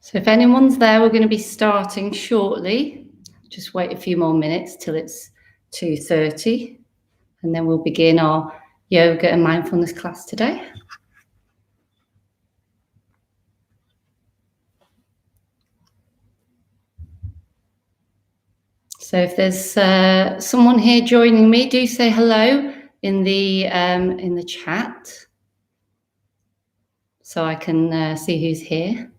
So if anyone's there, we're going to be starting shortly. Just wait a few more minutes till it's 2:30, and then we'll begin our yoga and mindfulness class today. So if there's someone here joining me, do say hello in the chat, so I can see who's here.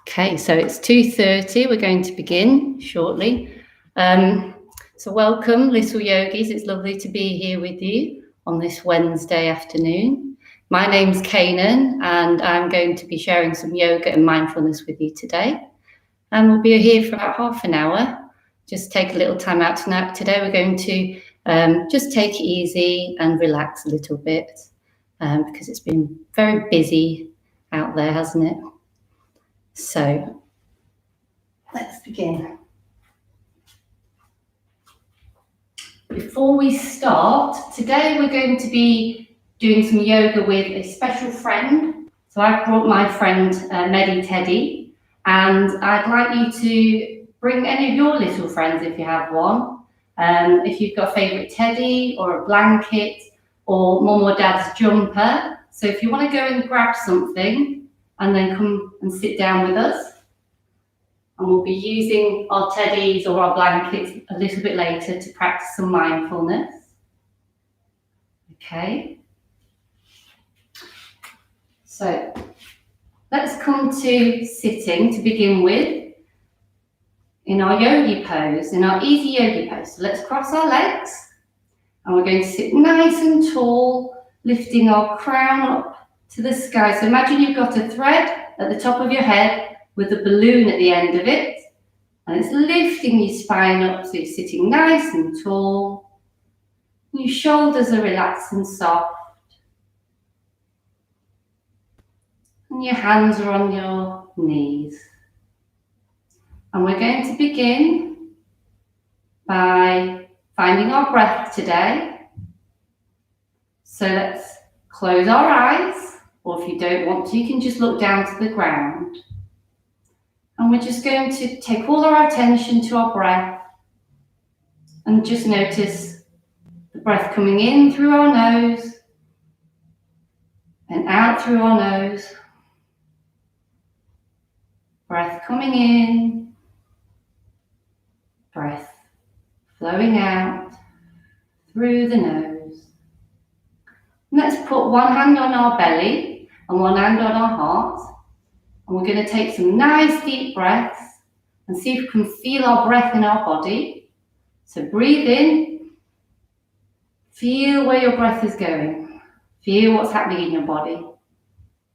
Okay, so it's 2:30. We're going to begin shortly. So welcome, little yogis. It's lovely to be here with you on this Wednesday afternoon. My name's Kanan, and I'm going to be sharing some yoga and mindfulness with you today. And we'll be here for about half an hour. Just take a little time out tonight. Today we're going to just take it easy and relax a little bit because it's been very busy out there, hasn't it? So let's begin. Before we start, today we're going to be doing some yoga with a special friend. So I've brought my friend Medi Teddy, and I'd like you to bring any of your little friends if you have one. If you've got a favourite teddy or a blanket or mum or dad's jumper. So if you want to go and grab something and then come and sit down with us. And we'll be using our teddies or our blankets a little bit later to practice some mindfulness. Okay. So let's come to sitting to begin with in our yogi pose, in our easy yogi pose. So let's cross our legs and we're going to sit nice and tall, lifting our crown up to the sky. So imagine you've got a thread at the top of your head with a balloon at the end of it, and it's lifting your spine up so you're sitting nice and tall. Your shoulders are relaxed and soft, and your hands are on your knees. And we're going to begin by finding our breath today. So let's close our eyes, or if you don't want to, you can just look down to the ground. And we're just going to take all our attention to our breath and just notice the breath coming in through our nose and out through our nose. Breath coming in, breath flowing out through the nose. And let's put one hand on our belly and one hand on our heart. And we're going to take some nice deep breaths and see if we can feel our breath in our body. So breathe in, feel where your breath is going. Feel what's happening in your body.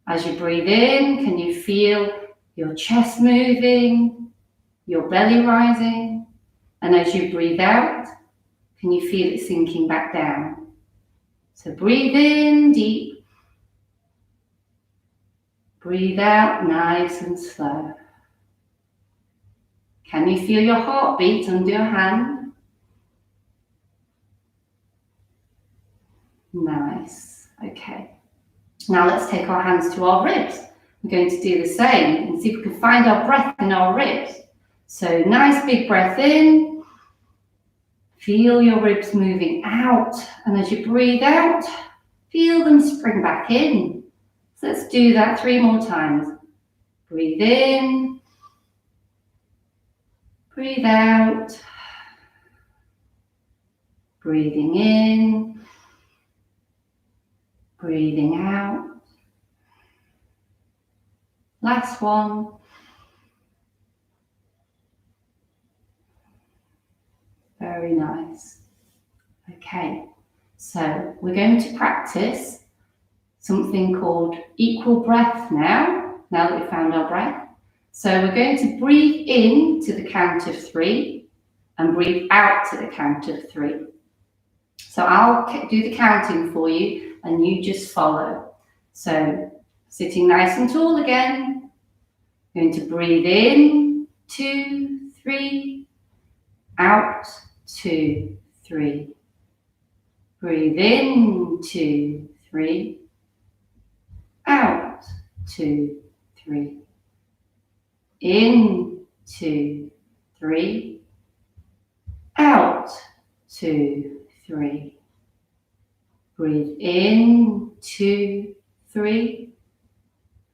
As you breathe in, can you feel your chest moving, your belly rising? And as you breathe out, can you feel it sinking back down? So breathe in deep. Breathe out nice and slow. Can you feel your heartbeat under your hand? Nice. Okay. Now let's take our hands to our ribs. We're going to do the same and see if we can find our breath in our ribs. So nice big breath in. Feel your ribs moving out. And as you breathe out, feel them spring back in. So let's do that 3 more times. Breathe in. Breathe out. Breathing in. Breathing out. Last one. Very nice. Okay, so we're going to practice something called equal breath now that we've found our breath. So we're going to breathe in to the count of 3 and breathe out to the count of 3. So I'll do the counting for you and you just follow. So sitting nice and tall again, going to breathe in, 2, 3, out, 2, 3. Breathe in, 2, 3. Out, 2, 3. In, 2, 3. Out, 2, 3. Breathe in, 2, 3.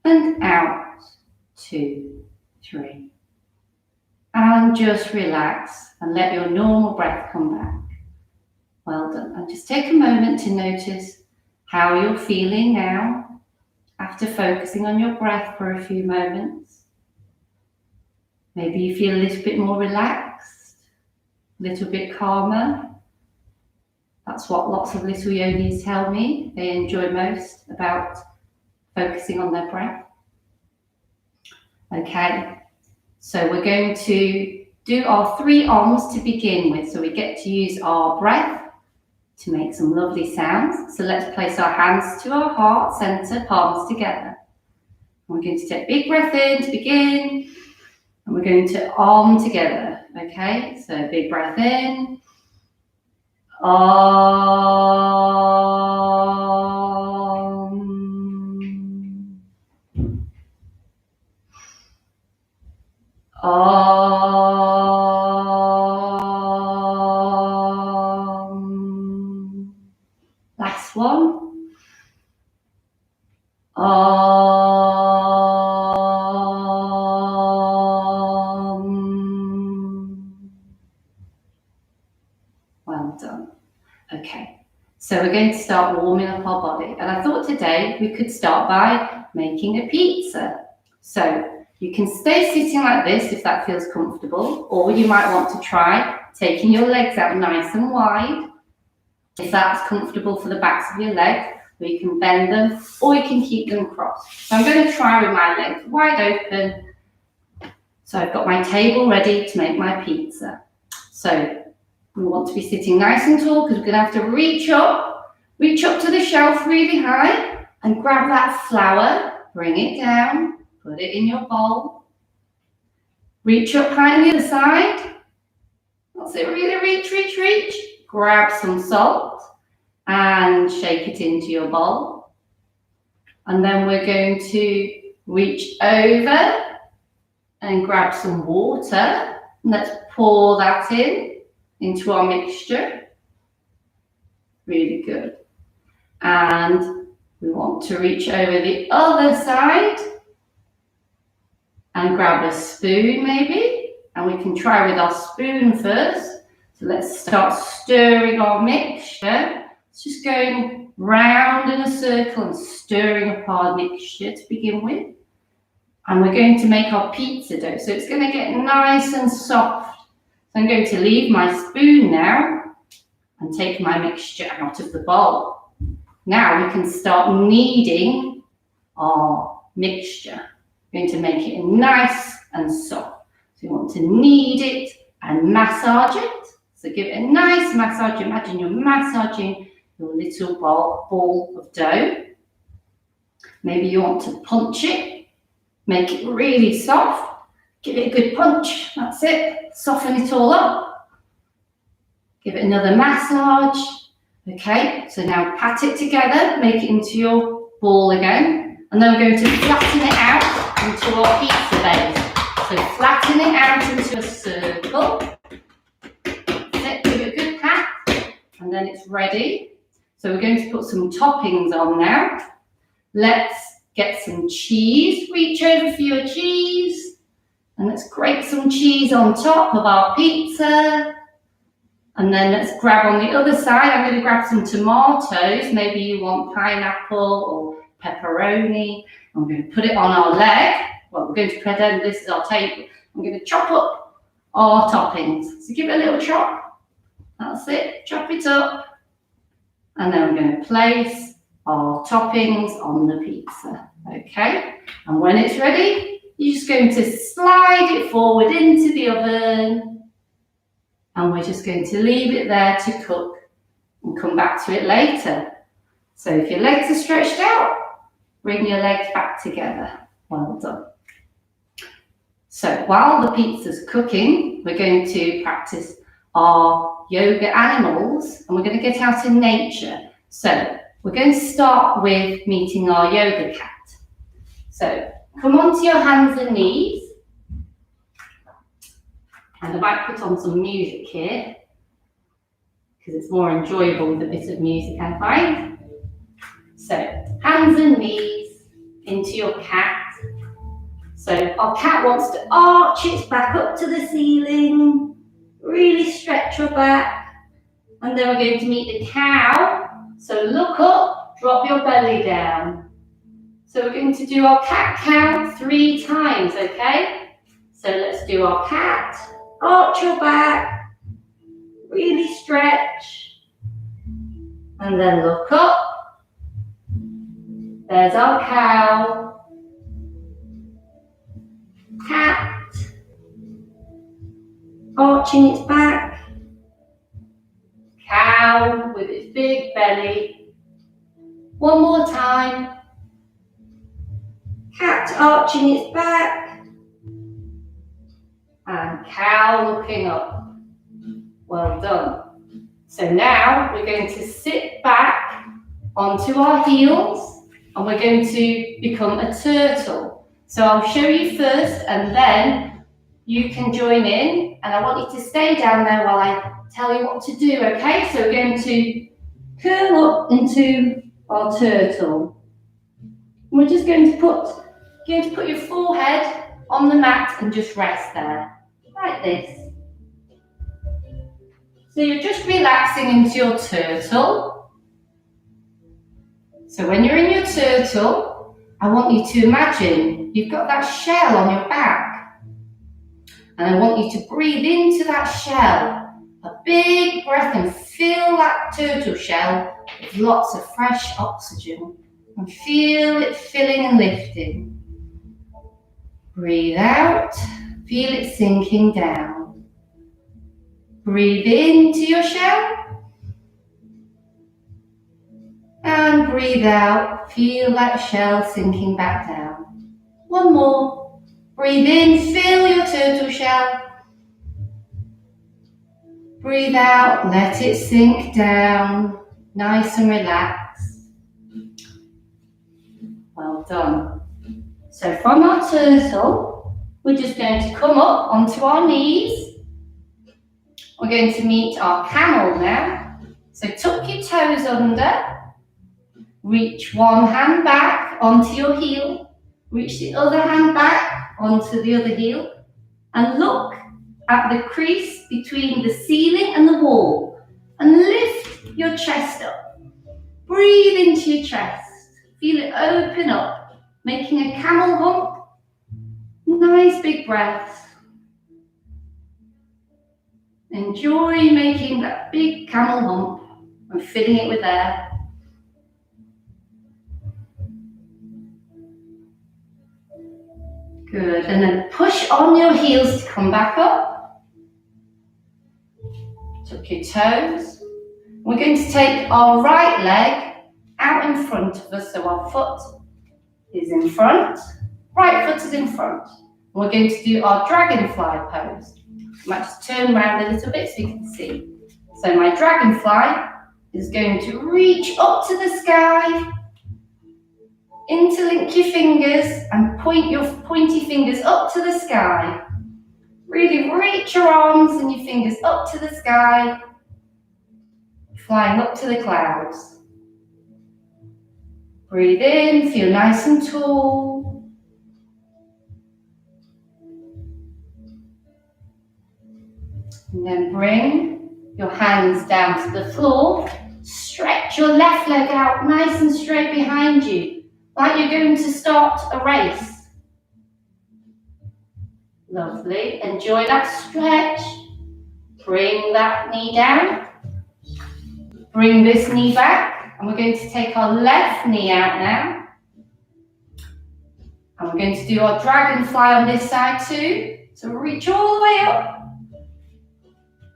And out, 2, 3. And just relax and let your normal breath come back. Well done. And just take a moment to notice how you're feeling now after focusing on your breath for a few moments. Maybe you feel a little bit more relaxed, a little bit calmer. That's what lots of little yogis tell me they enjoy most about focusing on their breath. Okay, so we're going to do our 3 ohms to begin with. So we get to use our breath to make some lovely sounds. So let's place our hands to our heart center, palms together. We're going to take a big breath in to begin, and we're going to om together. Okay, so big breath in. Om. Om. Last one. Well done. Okay, so we're going to start warming up our body. And I thought today we could start by making a pizza. So you can stay sitting like this if that feels comfortable, or you might want to try taking your legs out nice and wide. If that's comfortable for the backs of your legs, or you can bend them, or you can keep them crossed. So I'm going to try with my legs wide open. So I've got my table ready to make my pizza. So we want to be sitting nice and tall because we're going to have to reach up to the shelf really high and grab that flour, bring it down, put it in your bowl. Reach up high on the other side. That's it, really reach. Grab some salt and shake it into your bowl. And then we're going to reach over and grab some water. And let's pour that into our mixture. Really good. And we want to reach over the other side and grab a spoon maybe. And we can try with our spoon first. So let's start stirring our mixture. It's just going round in a circle and stirring up our mixture to begin with. And we're going to make our pizza dough. So it's going to get nice and soft. So I'm going to leave my spoon now and take my mixture out of the bowl. Now we can start kneading our mixture. We're going to make it nice and soft. So you want to knead it and massage it. So give it a nice massage. Imagine you're massaging your little ball of dough. Maybe you want to punch it. Make it really soft. Give it a good punch. That's it. Soften it all up. Give it another massage. Okay, so now pat it together. Make it into your ball again. And then we're going to flatten it out into our pizza base. So flatten it out into a circle. Give it a good pat. And then it's ready. So we're going to put some toppings on now. Let's get some cheese. Reach over for your cheese. And let's grate some cheese on top of our pizza. And then let's grab on the other side. I'm going to grab some tomatoes. Maybe you want pineapple or pepperoni. I'm going to put it on our leg. Well, we're going to pretend this is our table. I'm going to chop up our toppings. So give it a little chop. That's it. Chop it up. And then I'm going to place our toppings on the pizza. Okay? And when it's ready, you're just going to slide it forward into the oven. And we're just going to leave it there to cook and come back to it later. So if your legs are stretched out, bring your legs back together. Well done. So while the pizza's cooking, we're going to practice our yoga animals and we're going to get out in nature. So we're going to start with meeting our yoga cat. So come onto your hands and knees. And I might put on some music here, because it's more enjoyable with a bit of music, I find. So hands and knees into your cat. So our cat wants to arch its back up to the ceiling, really stretch your back, and then we're going to meet the cow. So look up, drop your belly down. So we're going to do our cat cow 3 times, okay? So let's do our cat, arch your back, really stretch, and then look up. There's our cow, cat, arching its back, cow with its big belly. One more time. Cat arching its back, and cow looking up. Well done. So now we're going to sit back onto our heels, and we're going to become a turtle. So I'll show you first, and then you can join in, and I want you to stay down there while I tell you what to do, okay? So we're going to curl up into our turtle. We're just going to put your forehead on the mat and just rest there, like this. So you're just relaxing into your turtle. So when you're in your turtle, I want you to imagine you've got that shell on your back. And I want you to breathe into that shell, a big breath, and fill that turtle shell with lots of fresh oxygen. And feel it filling and lifting. Breathe out, feel it sinking down. Breathe into your shell. And breathe out, feel that shell sinking back down. One more. Breathe in, fill your turtle shell. Breathe out, let it sink down, nice and relaxed. Well done. So from our turtle, we're just going to come up onto our knees. We're going to meet our camel now. So tuck your toes under, reach one hand back onto your heel, reach the other hand back onto the other heel, and look at the crease between the ceiling and the wall, and lift your chest up. Breathe into your chest, feel it open up, making a camel hump. Nice big breaths. Enjoy making that big camel hump and filling it with air. Good, and then push on your heels to come back up. Tuck your toes. We're going to take our right leg out in front of us, so our foot is in front, right foot is in front. We're going to do our dragonfly pose. I might just turn around a little bit so you can see. So my dragonfly is going to reach up to the sky, interlink your fingers and point your pointy fingers up to the sky. Really reach your arms and your fingers up to the sky, flying up to the clouds. Breathe in, feel nice and tall. And then bring your hands down to the floor. Stretch your left leg out nice and straight behind you, like you're going to start a race. Lovely. Enjoy that stretch. Bring that knee down. Bring this knee back. And we're going to take our left knee out now. And we're going to do our dragonfly on this side too. So reach all the way up.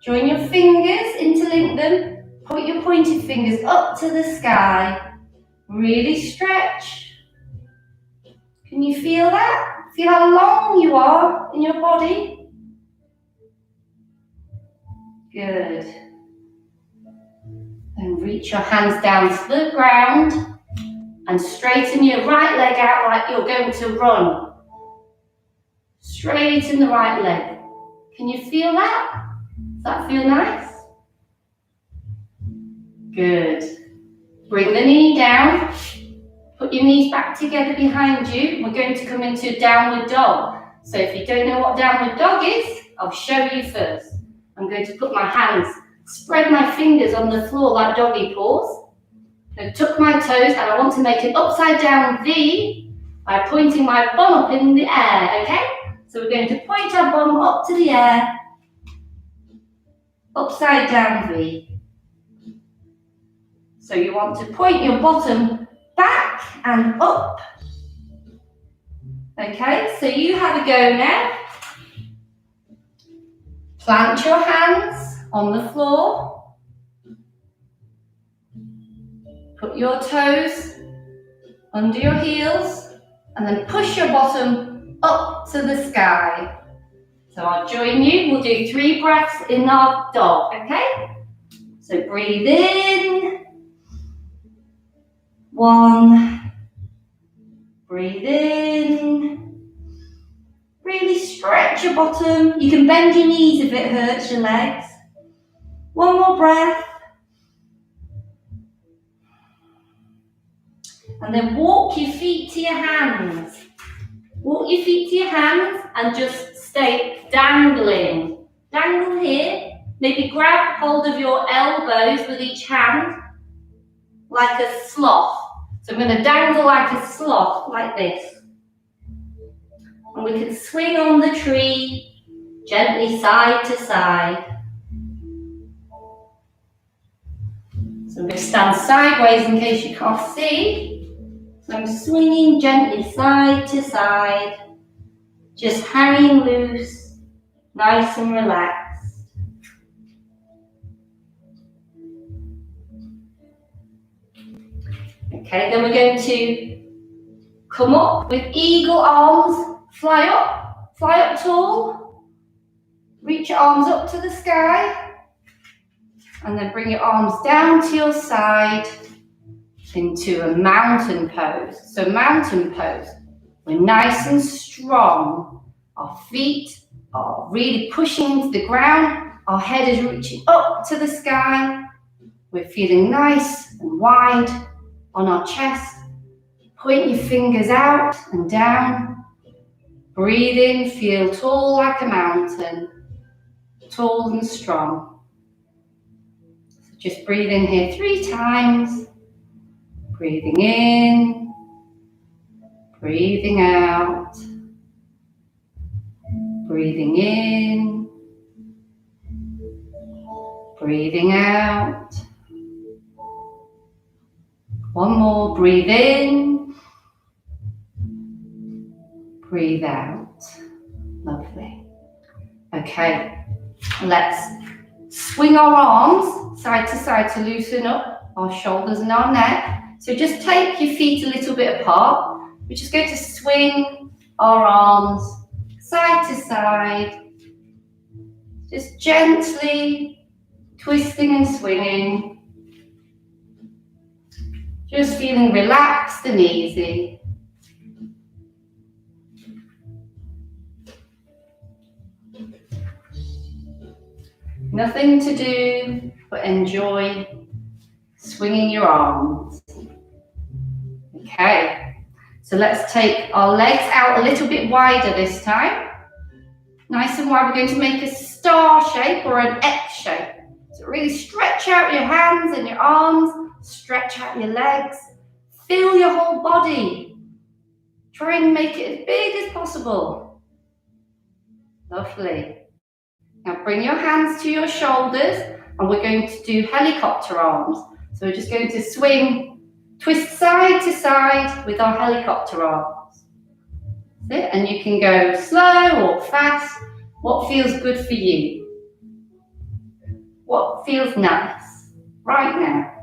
Join your fingers, interlink them. Point your pointed fingers up to the sky. Really stretch. Can you feel that? Feel how long you are in your body? Good. Then reach your hands down to the ground and straighten your right leg out like you're going to run. Straighten the right leg. Can you feel that? Does that feel nice? Good. Bring the knee down. Put your knees back together behind you. We're going to come into downward dog. So if you don't know what downward dog is, I'll show you first. I'm going to put my hands, spread my fingers on the floor like doggy paws. Now tuck my toes, and I want to make an upside down V by pointing my bum up in the air, okay? So we're going to point our bum up to the air. Upside down V. So you want to point your bottom back and up. Okay, so you have a go now. Plant your hands on the floor. Put your toes under your heels and then push your bottom up to the sky. So I'll join you. We'll do 3 breaths in our dog, okay? So breathe in. 1. Breathe in. Really stretch your bottom. You can bend your knees if it hurts your legs. 1 more breath. And then walk your feet to your hands. Walk your feet to your hands and just stay dangling. Dangle here. Maybe grab hold of your elbows with each hand like a sloth. So I'm going to dangle like a sloth, like this. And we can swing on the tree, gently side to side. So I'm going to stand sideways in case you can't see. So I'm swinging gently side to side, just hanging loose, nice and relaxed. Okay, then we're going to come up with eagle arms, fly up tall, reach your arms up to the sky, and then bring your arms down to your side into a mountain pose. So mountain pose, we're nice and strong. Our feet are really pushing into the ground. Our head is reaching up to the sky. We're feeling nice and wide on our chest. Point your fingers out and down. Breathe in, feel tall like a mountain. Tall and strong. So just breathe in here 3 times. Breathing in, breathing out, breathing in, breathing out. 1 more, breathe in, breathe out. Lovely. Okay, let's swing our arms side to side to loosen up our shoulders and our neck. So just take your feet a little bit apart. We're just going to swing our arms side to side, just gently twisting and swinging, just feeling relaxed and easy. Nothing to do but enjoy swinging your arms. Okay, so let's take our legs out a little bit wider this time. Nice and wide. We're going to make a star shape or an X shape. So really stretch out your hands and your arms, stretch out your legs, feel your whole body. Try and make it as big as possible. Lovely. Now bring your hands to your shoulders and we're going to do helicopter arms. So we're just going to swing, twist side to side with our helicopter arms. That's it. And you can go slow or fast. What feels good for you? What feels nice right now?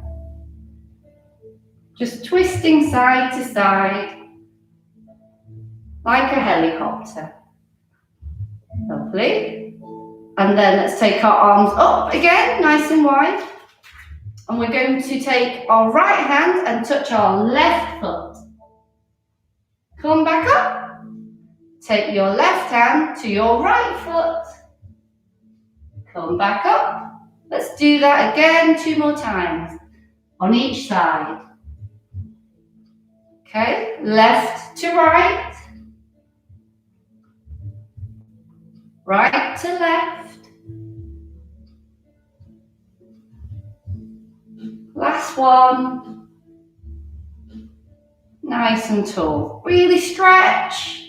Just twisting side to side like a helicopter. Lovely. And then let's take our arms up again, nice and wide. And we're going to take our right hand and touch our left foot. Come back up. Take your left hand to your right foot. Come back up. Let's do that again 2 more times on each side. Okay, left to right. Right to left. Last one. Nice and tall. Really stretch.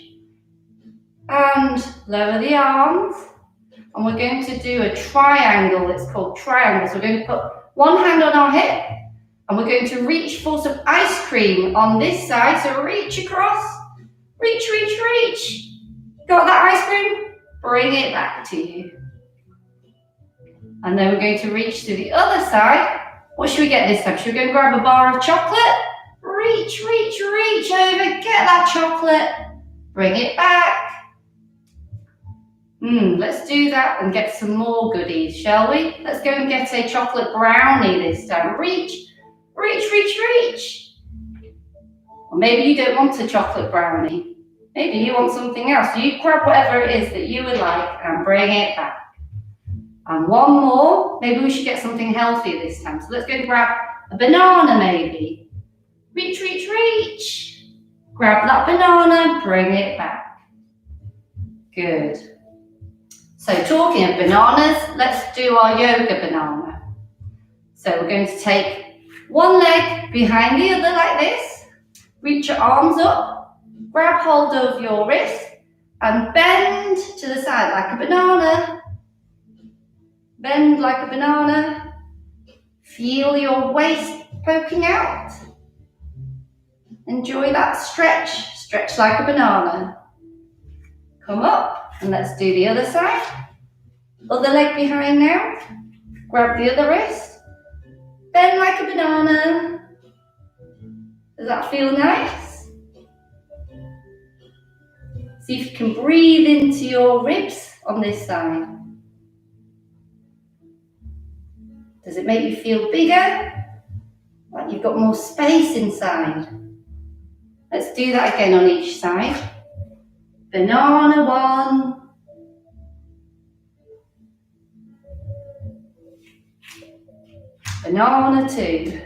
And lower the arms. And we're going to do a triangle. It's called triangles. We're going to put one hand on our hip. And we're going to reach for some ice cream on this side. So reach across. Reach, reach, reach. Got that ice cream? Bring it back to you. And then we're going to reach to the other side. What should we get this time? Should we go and grab a bar of chocolate? Reach, reach, reach over. Get that chocolate. Bring it back. Let's do that and get some more goodies, shall we? Let's go and get a chocolate brownie this time. Reach, reach, reach, reach. Or maybe you don't want a chocolate brownie. Maybe you want something else. You grab whatever it is that you would like and bring it back. And one more. Maybe we should get something healthy this time. So let's go and grab a banana maybe. Reach, reach, reach. Grab that banana, bring it back. Good. So talking of bananas, let's do our yoga banana. So we're going to take one leg behind the other like this. Reach your arms up, grab hold of your wrist and bend to the side like a banana. Bend like a banana. Feel your waist poking out. Enjoy that stretch. Stretch like a banana. Come up and let's do the other side. Other leg behind now. Grab the other wrist. Bend like a banana. Does that feel nice? See if you can breathe into your ribs on this side. Does it make you feel bigger? Like you've got more space inside? Let's do that again on each side. Banana one. Banana two.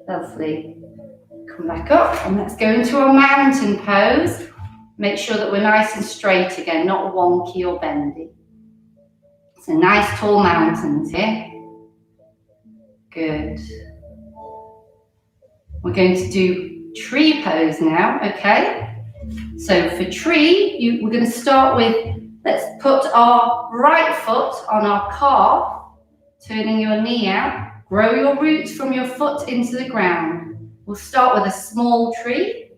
Lovely. Come back up and let's go into a mountain pose. Make sure that we're nice and straight again, not wonky or bendy. So nice tall mountains here. Good. We're going to do tree pose now, okay? So for tree, we're going to start with, let's put our right foot on our calf, turning your knee out. Grow your roots from your foot into the ground. We'll start with a small tree.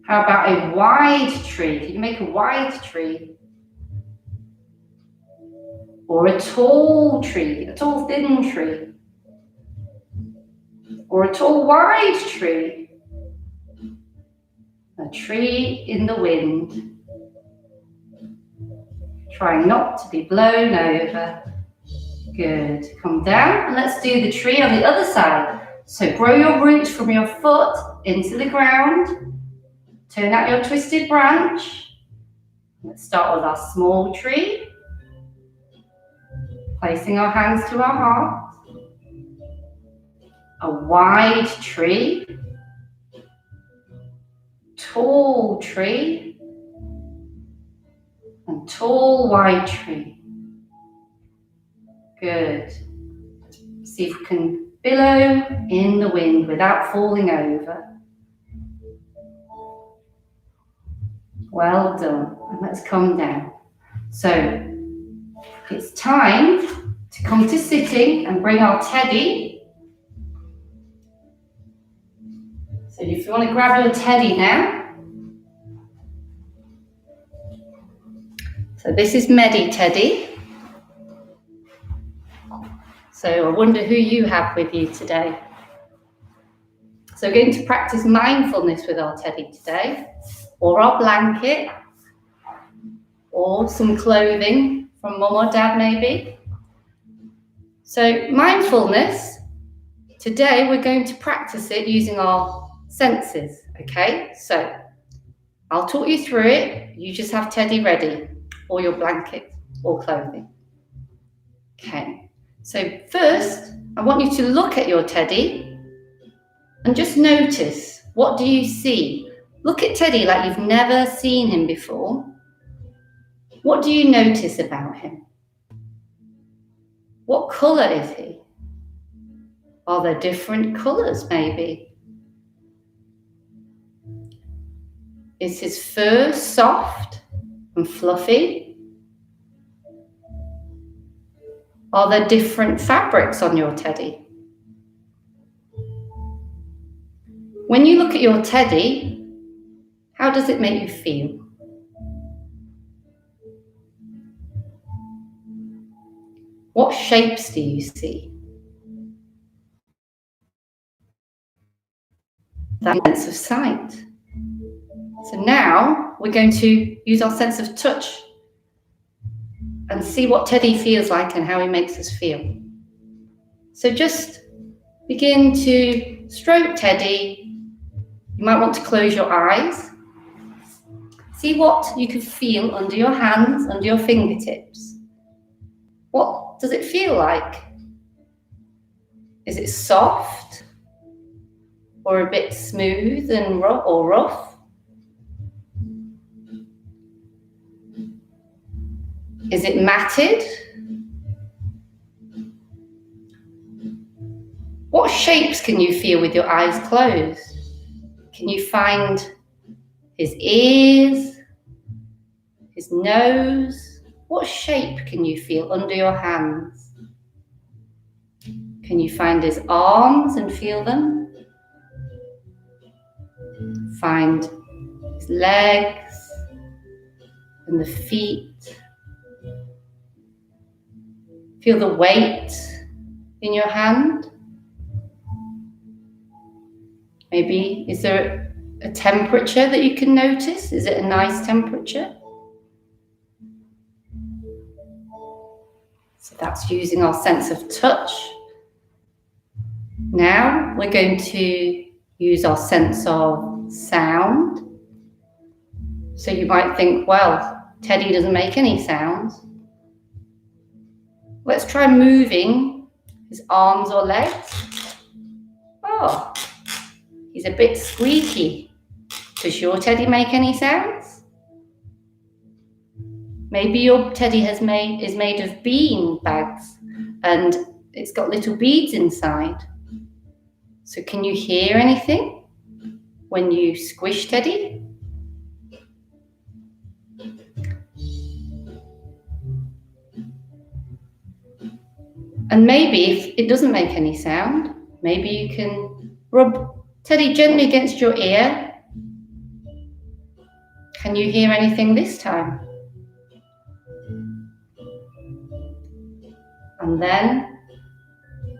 How about a wide tree? Can you make a wide tree? Or a tall tree, a tall thin tree? Or a tall wide tree? A tree in the wind. Trying not to be blown over. Good. Come down and let's do the tree on the other side. So grow your roots from your foot into the ground. Turn out your twisted branch. Let's start with our small tree. Placing our hands to our heart. A wide tree. Tall tree. And tall wide tree. Good. See if we can billow in the wind without falling over. Well done. And let's come down. So it's time to come to sitting and bring our teddy. So if you want to grab your teddy now. So this is Medi Teddy. So I wonder who you have with you today. So we're going to practice mindfulness with our teddy today, or our blanket, or some clothing from mum or dad maybe. So mindfulness, today we're going to practice it using our senses, okay? So I'll talk you through it. You just have Teddy ready, or your blanket or clothing. Okay, so first I want you to look at your Teddy and just notice, what do you see? Look at Teddy like you've never seen him before. What do you notice about him? What colour is he? Are there different colours maybe? Is his fur soft and fluffy? Are there different fabrics on your Teddy? When you look at your Teddy, how does it make you feel? What shapes do you see? That sense of sight. So now we're going to use our sense of touch and see what Teddy feels like and how he makes us feel. So just begin to stroke Teddy. You might want to close your eyes. See what you can feel under your hands, under your fingertips. What does it feel like? Is it soft or a bit smooth and rough? Is it matted? What shapes can you feel with your eyes closed? Can you find his ears, his nose? What shape can you feel under your hands? Can you find his arms and feel them? Find his legs and the feet. Feel the weight in your hand. Maybe, is there a temperature that you can notice? Is it a nice temperature? So that's using our sense of touch. Now we're going to use our sense of sound. So you might think, well, Teddy doesn't make any sounds. Let's try moving his arms or legs. Oh, he's a bit squeaky. Does your Teddy make any sounds? Maybe your Teddy is made of bean bags and it's got little beads inside. So can you hear anything when you squish Teddy? And maybe if it doesn't make any sound, maybe you can rub Teddy gently against your ear. Can you hear anything this time? And then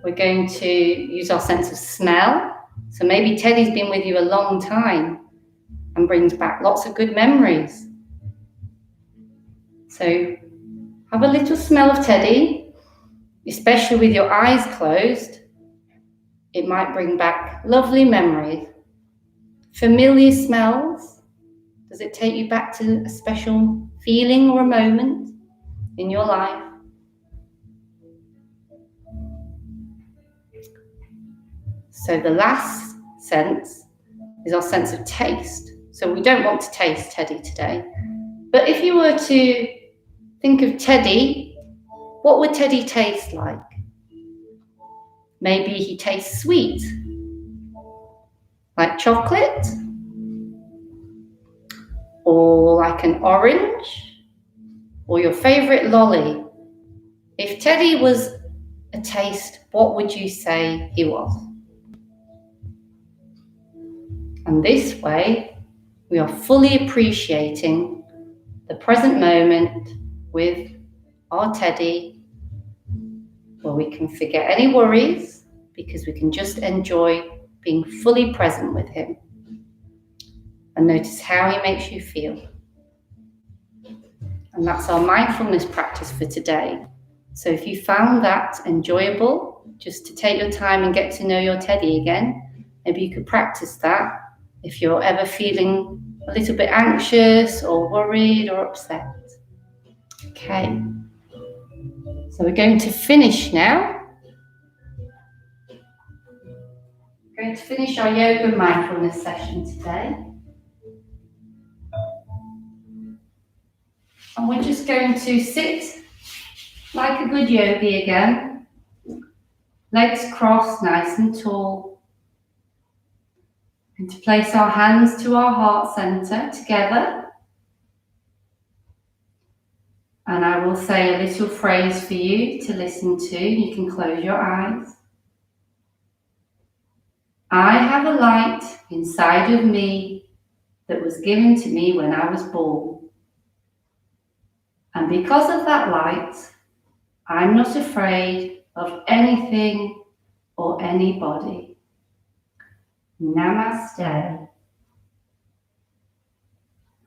we're going to use our sense of smell. So maybe Teddy's been with you a long time and brings back lots of good memories. So have a little smell of Teddy, especially with your eyes closed. It might bring back lovely memories. Familiar smells. Does it take you back to a special feeling or a moment in your life? So the last sense is our sense of taste. So we don't want to taste Teddy today. But if you were to think of Teddy, what would Teddy taste like? Maybe he tastes sweet, like chocolate, or like an orange, or your favourite lolly. If Teddy was a taste, what would you say he was? And this way, we are fully appreciating the present moment with our Teddy, where we can forget any worries because we can just enjoy being fully present with him. And notice how he makes you feel. And that's our mindfulness practice for today. So if you found that enjoyable, just to take your time and get to know your teddy again, maybe you could practice that if you're ever feeling a little bit anxious or worried or upset. Okay, so we're going to finish now. We're going to finish our yoga and mindfulness session today. And we're just going to sit like a good yogi again. Legs crossed, nice and tall. And to place our hands to our heart center together. And I will say a little phrase for you to listen to. You can close your eyes. I have a light inside of me that was given to me when I was born. And because of that light, I'm not afraid of anything or anybody. Namaste.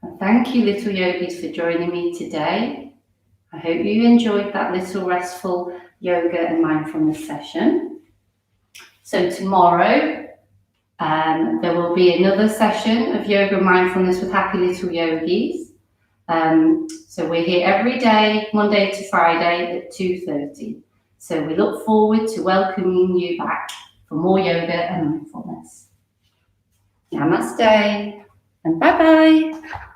And thank you, little yogis, for joining me today. I hope you enjoyed that little restful yoga and mindfulness session. So tomorrow, there will be another session of yoga and mindfulness with happy little yogis. So we're here every day, Monday to Friday at 2:30. So we look forward to welcoming you back for more yoga and mindfulness. Namaste and bye-bye.